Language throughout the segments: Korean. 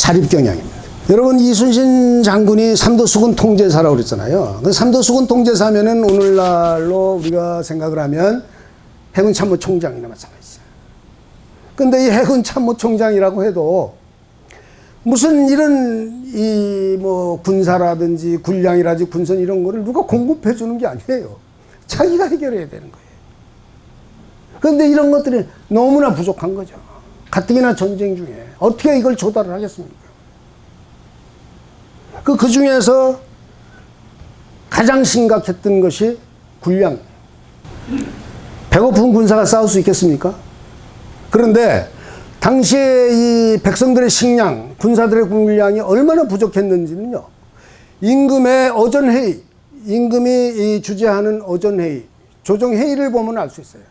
사립경향입니다. 여러분, 이순신 장군이 삼도수군 통제사라고 그랬잖아요. 그 삼도수군 통제사면은 오늘날로 우리가 생각을 하면 해군참모총장이나 마찬가지예요. 근데 이 해군참모총장이라고 해도 무슨 이런 뭐 군사라든지 군량이라든지 군선 이런 거를 누가 공급해 주는 게 아니에요. 자기가 해결해야 되는 거예요. 그런데 이런 것들이 너무나 부족한 거죠. 가뜩이나 전쟁 중에 어떻게 이걸 조달을 하겠습니까? 그 중에서 가장 심각했던 것이 군량. 배고픈 군사가 싸울 수 있겠습니까? 그런데 당시에 이 백성들의 식량, 군사들의 군량이 얼마나 부족했는지는요, 임금의 어전회의, 임금이 주재하는 어전회의, 조정회의를 보면 알 수 있어요.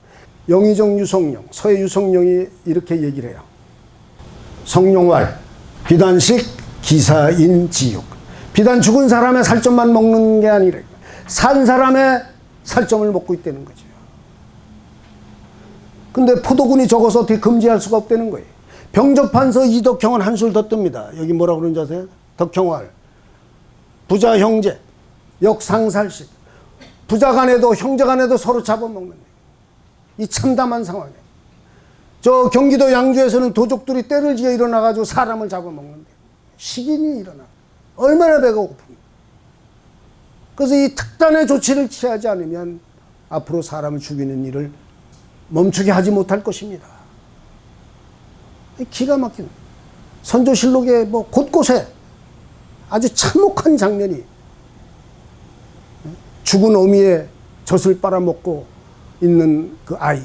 영의정 유성룡, 서해 유성룡이 이렇게 얘기를 해요. 성룡왈, 비단식 기사인 지육. 비단 죽은 사람의 살점만 먹는 게 아니라 산 사람의 살점을 먹고 있다는 거죠. 근데 포도군이 적어서 어떻게 금지할 수가 없다는 거예요. 병접한서 이덕형은 한술 더 뜹니다. 여기 뭐라고 그러는지 아세요? 덕형활, 부자 형제, 역상살식. 부자 간에도 형제 간에도 서로 잡아먹는 이 참담한 상황이에요. 저 경기도 양주에서는 도적들이 떼를 지어 일어나가지고 사람을 잡아먹는데 식인이 일어나. 얼마나 배가 고픕니까? 그래서 이 특단의 조치를 취하지 않으면 앞으로 사람을 죽이는 일을 멈추게 하지 못할 것입니다. 기가 막힌 선조실록의 뭐 곳곳에 아주 참혹한 장면이, 죽은 어미의 젖을 빨아먹고 있는 그 아이,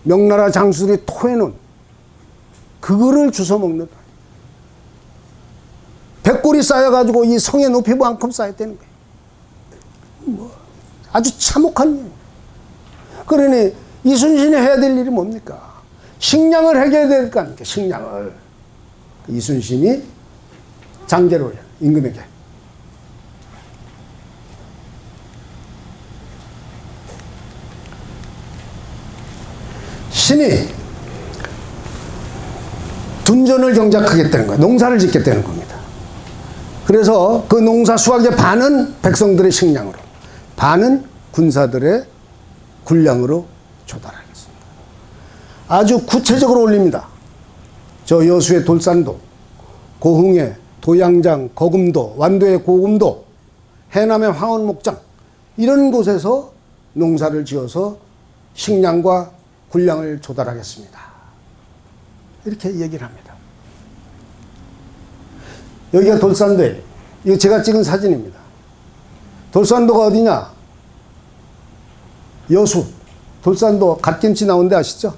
명나라 장수들이 토해놓은 그거를 주워 먹는, 백골이 쌓여가지고 이 성의 높이만큼 쌓였다는 거예요. 뭐 아주 참혹한 일. 그러니 이순신이 해야 될 일이 뭡니까? 식량을 해결해야 될 거 아닙니까? 식량을. 이순신이 장계로 임금에게 신이 둔전을 경작하겠다는 거예요. 농사를 짓겠다는 겁니다. 그래서 그 농사 수확의 반은 백성들의 식량으로, 반은 군사들의 군량으로 조달하겠습니다. 아주 구체적으로 올립니다. 저 여수의 돌산도, 고흥의 도양장, 거금도, 완도의 고금도, 해남의 황원목장, 이런 곳에서 농사를 지어서 식량과 군량을 조달하겠습니다. 이렇게 얘기를 합니다. 여기가 돌산도예요. 이거 제가 찍은 사진입니다. 돌산도가 어디냐? 여수. 돌산도 갓김치 나온 데 아시죠?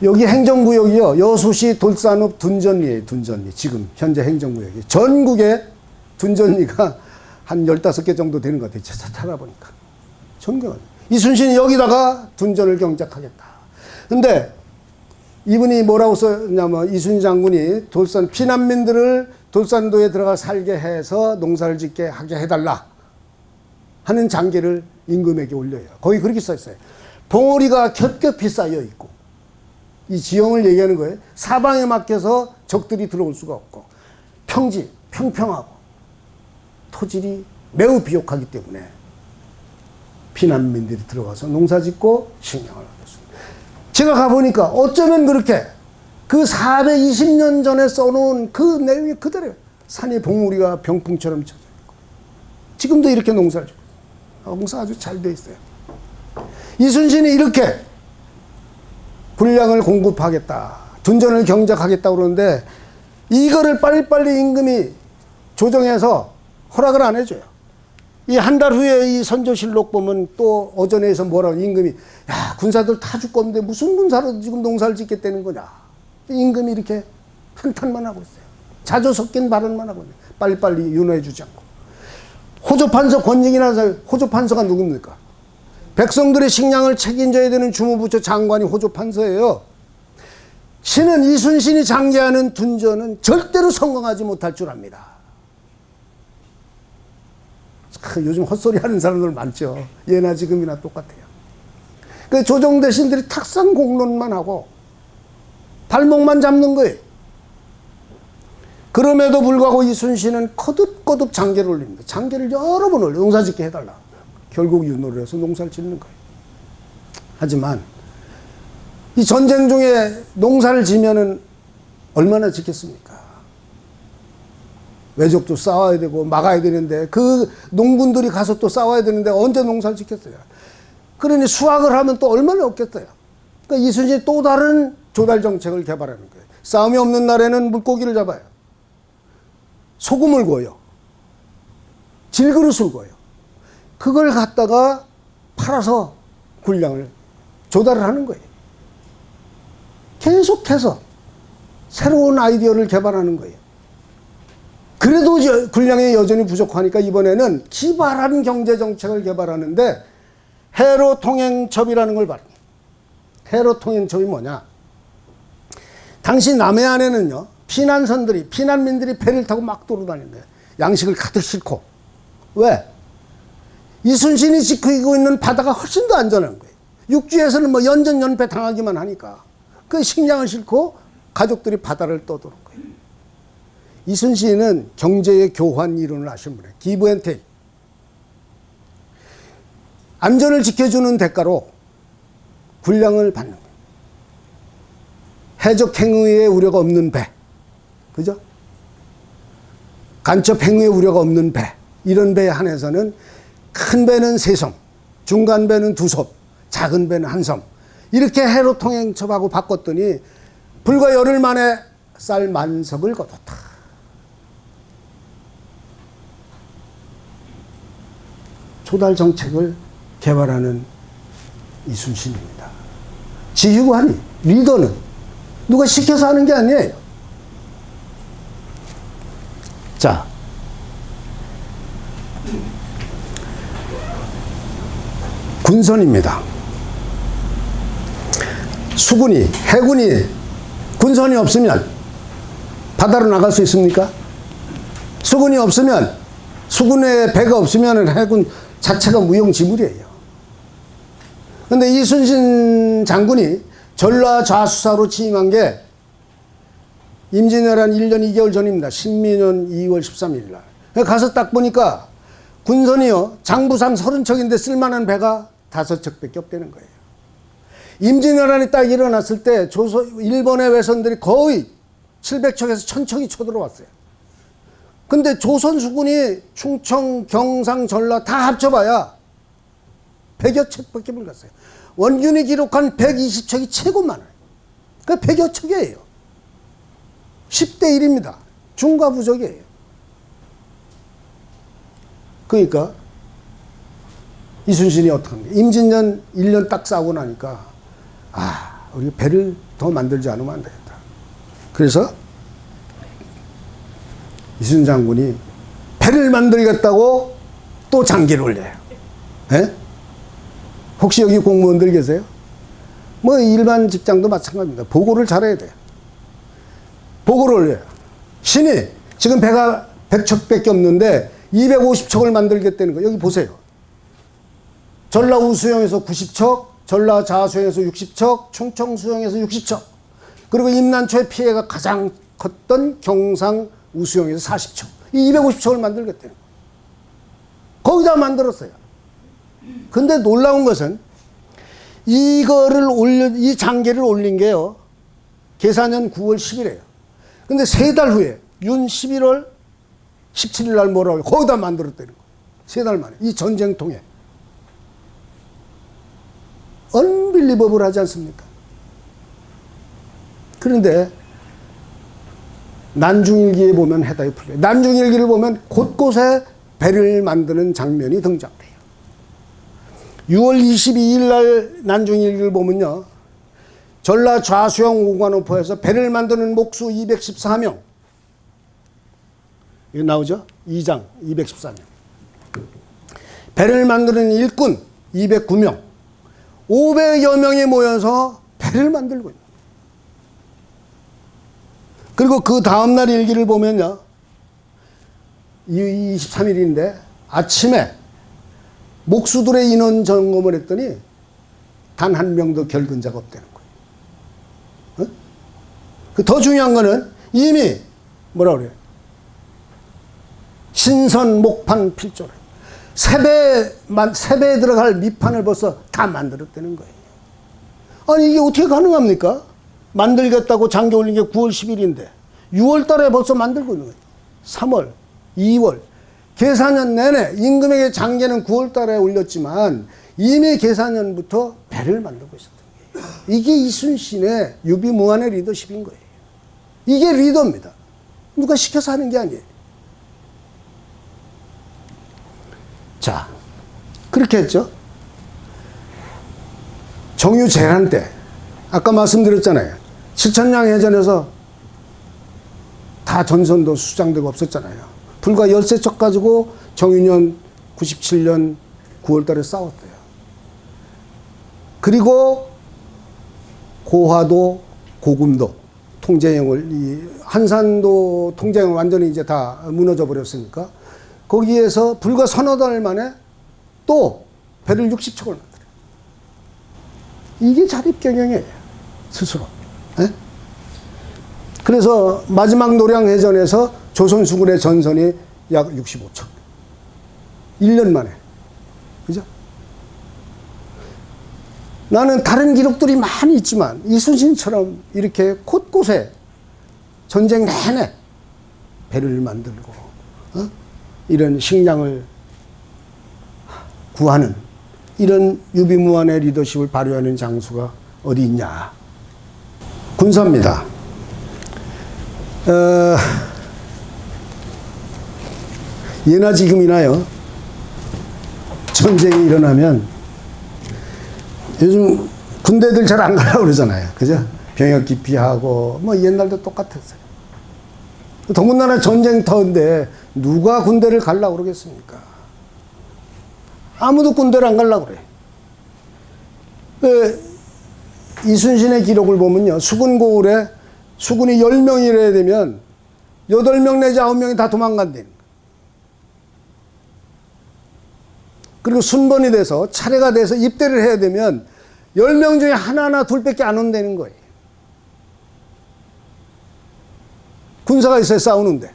여기 행정구역이요. 여수시 돌산읍 둔전리예요. 둔전리. 지금 현재 행정구역이. 전국에 둔전리가 한 15개 정도 되는 것 같아요. 찾아보니까. 전국. 이순신이 여기다가 둔전을 경작하겠다. 근데 이분이 뭐라고 썼냐면, 이순신 장군이 피난민들을 돌산도에 들어가 살게 해서 농사를 짓게 하게 해달라 하는 장계를 임금에게 올려요. 거기 그렇게 써 있어요. 봉오리가 겹겹이 쌓여 있고, 이 지형을 얘기하는 거예요. 사방에 막혀서 적들이 들어올 수가 없고, 평지, 평평하고, 토질이 매우 비옥하기 때문에 피난민들이 들어가서 농사 짓고 식량을 얻었습니다. 제가 가보니까 어쩌면 그렇게 그 420년 전에 써놓은 그 내용이 그대로 산에 봉우리가 병풍처럼 쳐져 있고, 지금도 이렇게 농사를 짓고, 농사 아주 잘 돼 있어요. 이순신이 이렇게 군량을 공급하겠다, 둔전을 경작하겠다 그러는데, 이거를 빨리빨리 임금이 조정해서 허락을 안 해줘요. 이 한 달 후에 이 선조실록 보면 또 어전에서 뭐라고, 임금이, 야, 군사들 다 죽 건데 무슨 군사로 지금 농사를 짓겠다는 거냐. 임금이 이렇게 한탄만 하고 있어요. 자조 섞인 발언만 하고 있어요. 빨리빨리 윤호해 주지 않고. 호조판서 권익이나, 호조판서가 누굽니까? 백성들의 식량을 책임져야 되는 주무부처 장관이 호조판서예요. 신은 이순신이 장계하는 둔전은 절대로 성공하지 못할 줄 압니다. 요즘 헛소리 하는 사람들 많죠. 예나 지금이나 똑같아요. 그 조정 대신들이 탁상 공론만 하고 발목만 잡는 거예요. 그럼에도 불구하고 이순신은 거듭거듭 장계를 올립니다. 장계를 여러 번 올려. 농사 짓게 해달라. 결국 윤호를 해서 농사를 짓는 거예요. 하지만 이 전쟁 중에 농사를 지면은 얼마나 짓겠습니까? 외적도 싸워야 되고 막아야 되는데 그 농군들이 가서 또 싸워야 되는데 언제 농사를 짓겠어요? 그러니 수확을 하면 또 얼마나 없겠어요? 그러니까 이순신이 또 다른 조달 정책을 개발하는 거예요. 싸움이 없는 날에는 물고기를 잡아요. 소금을 구워요. 질그릇을 구워요. 그걸 갖다가 팔아서 군량을 조달을 하는 거예요. 계속해서 새로운 아이디어를 개발하는 거예요. 그래도 군량이 여전히 부족하니까 이번에는 기발한 경제정책을 개발하는데 해로통행첩이라는 걸 발행해요. 해로통행첩이 뭐냐? 당시 남해안에는요, 피난민들이 배를 타고 막 돌아다니는 거예요. 양식을 가득 싣고. 왜? 이순신이 지키고 있는 바다가 훨씬 더 안전한 거예요. 육지에서는 뭐 연전연패 당하기만 하니까. 그 식량을 싣고 가족들이 바다를 떠도는 거예요. 이순신은 경제의 교환 이론을 아시는 분이에요. 기브 앤 테이크. 안전을 지켜주는 대가로 군량을 받는 거예요. 해적 행위의 우려가 없는 배. 그죠? 간첩 행위의 우려가 없는 배. 이런 배에 한해서는 큰 배는 3섬, 중간 배는 2섬, 작은 배는 1섬. 이렇게 해로통행첩하고 바꿨더니 불과 열흘 만에 쌀 10,000섭을 거뒀다. 조달 정책을 개발하는 이순신입니다. 지휘관이, 리더는 누가 시켜서 하는 게 아니에요. 자, 군선입니다. 수군이, 해군이 군선이 없으면 바다로 나갈 수 있습니까? 수군이 없으면, 수군의 배가 없으면 해군 자체가 무용지물이에요. 근데 이순신 장군이 전라 좌수사로 취임한 게 임진왜란 1년 2개월 전입니다. 신민년 2월 13일 날. 가서 딱 보니까 군선이요, 장부상 30척인데 쓸만한 배가 5척밖에 없다는 거예요. 임진왜란이 딱 일어났을 때 일본의 외선들이 거의 700척에서 1000척이 쳐들어왔어요. 근데 조선 수군이 충청, 경상, 전라 다 합쳐봐야 100여 척밖에 못 갔어요. 원균이 기록한 120척이 최고 많아요. 그 100여 척이에요. 10대 1입니다. 중과 부족이에요. 그러니까 이순신이 어떻게 합니까? 임진년 1년 딱 싸우고 나니까 우리 배를 더 만들지 않으면 안 되겠다. 그래서 이순신 장군이 배를 만들겠다고 또 장기를 올려요. 에? 혹시 여기 공무원들 계세요? 뭐 일반 직장도 마찬가지입니다. 보고를 잘해야 돼요. 보고를 올려요. 신이 지금 배가 100척밖에 없는데 250척을 만들겠다는 거. 여기 보세요. 전라 우수영에서 90척, 전라 자수영에서 60척, 충청 수영에서 60척. 그리고 임난초의 피해가 가장 컸던 경상 우수영에서 40척. 이 250척을 만들겠다는 거. 거기다 만들었어요. 근데 놀라운 것은 이 장계를 올린 게요, 계산년 9월 10일이에요. 근데 3달 후에 윤 11월 17일 날 뭐라고 거기다 만들었다는 거. 3달 만에. 이 전쟁통에. 언빌리버블 하지 않습니까? 그런데 난중일기에 보면 해답이 풀려요. 난중일기를 보면 곳곳에 배를 만드는 장면이 등장돼요. 6월 22일 날 난중일기를 보면요, 전라 좌수영 오관오포에서 배를 만드는 목수 214명. 이거 나오죠? 2장 214명. 배를 만드는 일꾼 209명. 500여 명이 모여서 배를 만들고 있는. 그리고 그 다음날 일기를 보면요, 23일인데 아침에 목수들의 인원 점검을 했더니 단 한 명도 결근자가 없다는 거예요. 어? 더 중요한 거는 이미 뭐라 그래요? 신선 목판 필조래. 세배에 들어갈 밑판을 벌써 다 만들었다는 거예요. 아니, 이게 어떻게 가능합니까? 만들겠다고 장기 올린 게 9월 10일인데 6월 달에 벌써 만들고 있는 거예요. 3월, 2월. 계산년 내내 임금에게 장계는 9월 달에 올렸지만 이미 계산년부터 배를 만들고 있었던 거예요. 이게 이순신의 유비무환의 리더십인 거예요. 이게 리더입니다. 누가 시켜서 하는 게 아니에요. 자, 그렇게 했죠. 정유재란 때 아까 말씀드렸잖아요. 7천량 해전에서 다 전선도 수장되고 없었잖아요. 불과 13척 가지고 정유년 97년 9월 달에 싸웠대요. 그리고 고화도, 고금도 통제형을, 한산도 통제형을 완전히 이제 다 무너져 버렸으니까 거기에서 불과 서너 달 만에 또 배를 60척을 만들어요. 이게 자립경영이에요, 스스로. 에? 그래서 마지막 노량해전에서 조선 수군의 전선이 약 65척. 1년 만에. 그죠? 나는 다른 기록들이 많이 있지만 이순신처럼 이렇게 곳곳에 전쟁 내내 배를 만들고 이런 식량을 구하는 이런 유비무환의 리더십을 발휘하는 장수가 어디 있냐. 군사입니다. 예나 지금이나요. 전쟁이 일어나면 요즘 군대들 잘 안 가려고 그러잖아요. 그죠? 병역 기피하고, 뭐 옛날도 똑같았어요. 더군다나 전쟁터인데 누가 군대를 가려고 그러겠습니까? 아무도 군대를 안 가려고 그래. 이순신의 기록을 보면요. 수군고을에 수군이 10명이라 되면 8명 내지 9명이 다 도망간다는 거예요. 그리고 순번이 돼서 차례가 돼서 입대를 해야 되면 10명 중에 하나나 둘밖에 안 온다는 거예요. 군사가 있어야 싸우는데.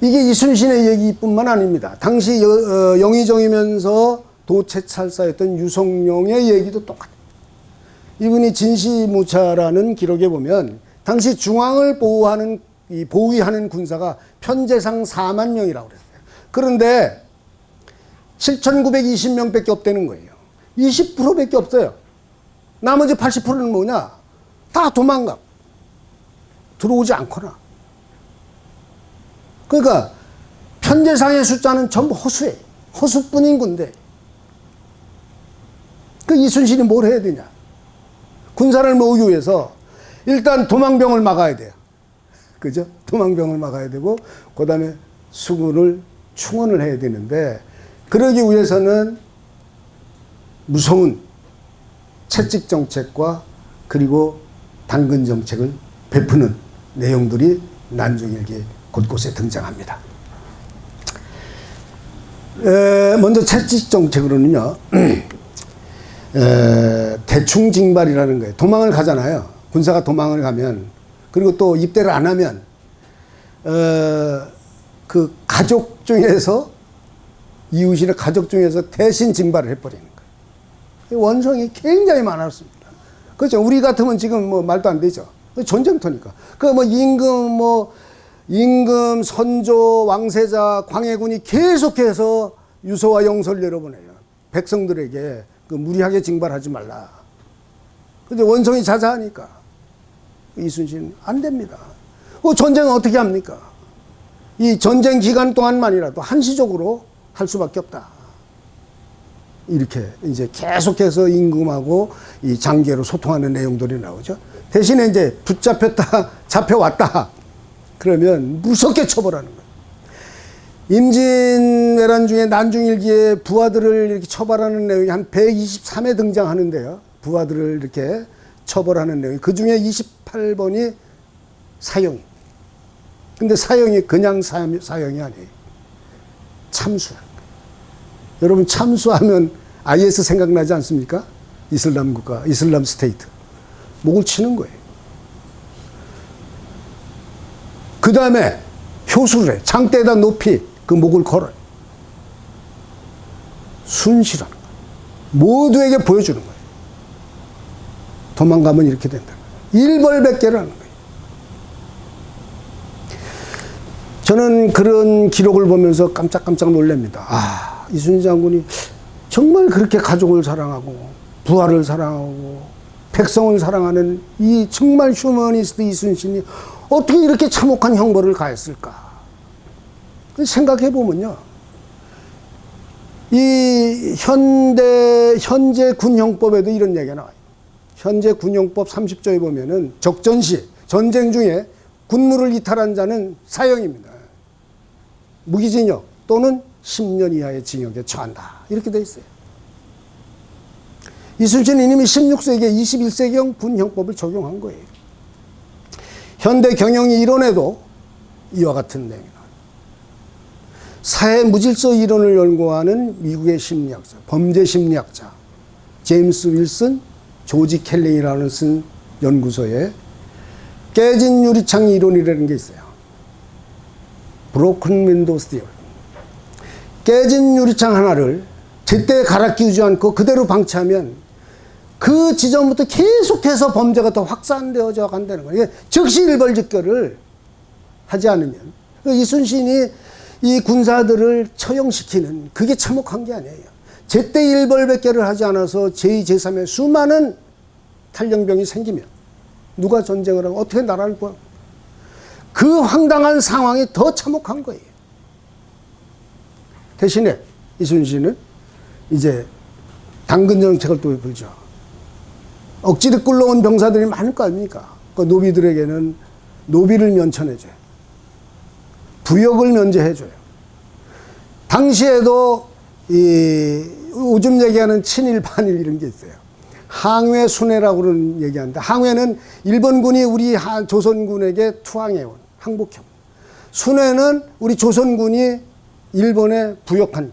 이게 이순신의 얘기뿐만 아닙니다. 당시 영의정이면서 도채찰사였던 유성룡의 얘기도 똑같아요. 이분이 진시무차라는 기록에 보면 당시 중앙을 보위하는 군사가 편제상 4만 명이라고 그랬어요. 그런데 7,920명밖에 없다는 거예요. 20%밖에 없어요. 나머지 80%는 뭐냐? 다 도망가. 들어오지 않거나. 그러니까 편제상의 숫자는 전부 허수예요. 허수뿐인 군대. 그 이순신이 뭘 해야 되냐? 군사를 모으기 위해서 일단 도망병을 막아야 돼요. 그죠? 도망병을 막아야 되고 그 다음에 수군을 충원을 해야 되는데 그러기 위해서는 무서운 채찍 정책과 그리고 당근 정책을 베푸는 내용들이 난중일기 곳곳에 등장합니다. 먼저 채찍 정책으로는요. 대충 징발이라는 거예요. 도망을 가잖아요. 군사가 도망을 가면 그리고 또 입대를 안 하면 그 가족 중에서 이웃이나 가족 중에서 대신 징발을 해버리는 거예요. 원성이 굉장히 많았습니다. 그렇죠. 우리 같으면 지금 뭐 말도 안 되죠. 전쟁터니까. 그 뭐 임금, 선조, 왕세자, 광해군이 계속해서 유서와 영서를 내려보내요. 백성들에게 그 무리하게 징발하지 말라. 근데 원성이 자자하니까 이순신 안 됩니다. 그 전쟁은 어떻게 합니까? 이 전쟁 기간 동안만이라도 한시적으로 할 수밖에 없다. 이렇게 이제 계속해서 임금하고 이 장계로 소통하는 내용들이 나오죠. 대신에 이제 붙잡혔다, 잡혀왔다. 그러면 무섭게 처벌하는 거예요. 임진왜란 중에 난중일기에 부하들을 이렇게 처벌하는 내용이 한 123회 등장하는데요. 부하들을 이렇게 처벌하는 내용. 그 중에 28번이 사형입니다. 근데 사형이 그냥 사형이 아니에요. 참수하는 거예요. 여러분 참수하면 IS 생각나지 않습니까? 이슬람 국가, 이슬람 스테이트. 목을 치는 거예요. 그 다음에 효수를 해. 장대에다 높이 그 목을 걸어요. 순실하는 거예요. 모두에게 보여주는 거예요. 도망가면 이렇게 된다. 일벌백계를 하는 거예요. 저는 그런 기록을 보면서 깜짝깜짝 놀랍니다. 아, 이순신 장군이 정말 그렇게 가족을 사랑하고 부하를 사랑하고 백성을 사랑하는 이 정말 휴머니스트 이순신이 어떻게 이렇게 참혹한 형벌을 가했을까? 생각해 보면요, 이 현재 군형법에도 이런 얘기가 나와요. 현재 군형법 30조에 보면은 적전 시 전쟁 중에 군무를 이탈한 자는 사형입니다. 무기징역 또는 10년 이하의 징역에 처한다. 이렇게 돼 있어요. 이순신은 이미 16세기에 21세기형 군형법을 적용한 거예요. 현대 경영 이론에도 이와 같은 내용이 나와요. 사회 무질서 이론을 연구하는 미국의 심리학자, 범죄 심리학자 제임스 윌슨, 조지 켈링이라는 쓴 연구소에 깨진 유리창 이론이라는 게 있어요. Broken Windows Theory. 깨진 유리창 하나를 제때 갈아 끼우지 않고 그대로 방치하면 그 지점부터 계속해서 범죄가 더 확산되어져 간다는 거예요. 즉시 일벌즉결을 하지 않으면 이순신이 이 군사들을 처형시키는 그게 참혹한 게 아니에요. 제때 일벌백계를 하지 않아서 제2, 제3의 수많은 탈영병이 생기면 누가 전쟁을 하고 어떻게 나라를 구하고 그 황당한 상황이 더 참혹한 거예요. 대신에 이순신은 이제 당근 정책을 또 불죠. 억지로 끌러온 병사들이 많을 거 아닙니까? 그 노비들에게는 노비를 면천해줘요. 부역을 면제해줘요. 당시에도 요즘 얘기하는 친일, 반일 이런 게 있어요. 항회 순회라고 그러는 얘기하는데, 항회는 일본군이 우리 조선군에게 투항해온, 항복해온. 순회는 우리 조선군이 일본에 부역한.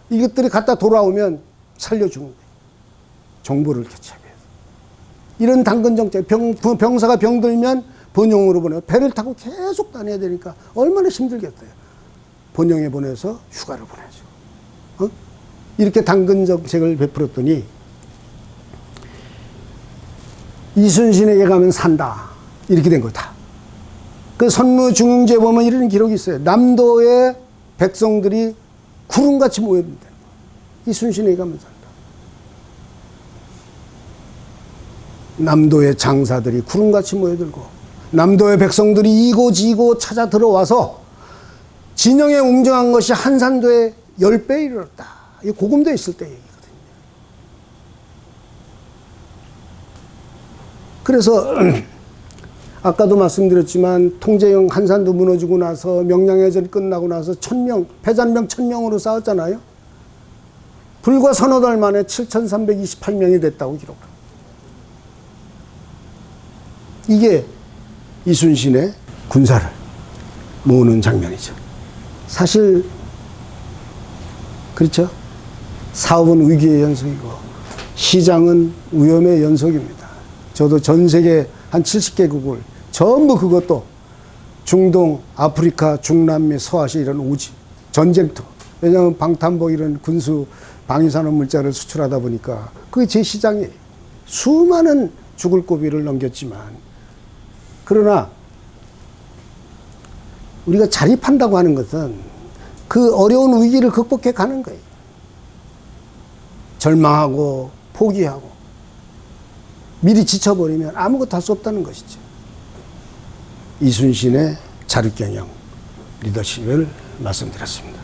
이것들이 갖다 돌아오면 살려주는 거예요. 정보를 캐치하기 위해서. 이런 당근정책, 병사가 병들면 번영으로 보내요. 배를 타고 계속 다녀야 되니까 얼마나 힘들겠어요. 번영에 보내서 휴가를 보내죠. 어? 이렇게 당근정책을 베풀었더니 이순신에게 가면 산다. 이렇게 된 거다. 그 선무중흥제에 보면 이런 기록이 있어요. 남도의 백성들이 구름같이 모여든다. 이순신에게 가면 산다. 남도의 장사들이 구름같이 모여들고 남도의 백성들이 이고지고 찾아 들어와서 진영에 웅정한 것이 한산도에 10배 이르렀다. 이 고금도에 있을 때 얘기거든요. 그래서 아까도 말씀드렸지만 통제형 한산도 무너지고 나서 명량해전이 끝나고 나서 1000명, 패잔병 1000명으로 싸웠잖아요. 불과 서너 달 만에 7328명이 됐다고 기록합니다. 이게 이순신의 군사를 모으는 장면이죠. 사실 그렇죠. 사업은 위기의 연속이고 시장은 위험의 연속입니다. 저도 전 세계 한 70개국을 전부 그것도 중동, 아프리카, 중남미, 서아시아 이런 오지 전쟁터. 왜냐하면 방탄복 이런 군수 방위산업 물자를 수출하다 보니까 그게 제 시장이에요. 수많은 죽을 고비를 넘겼지만 그러나 우리가 자립한다고 하는 것은 그 어려운 위기를 극복해 가는 거예요. 절망하고 포기하고 미리 지쳐버리면 아무것도 할 수 없다는 것이죠. 이순신의 자립경영 리더십을 말씀드렸습니다.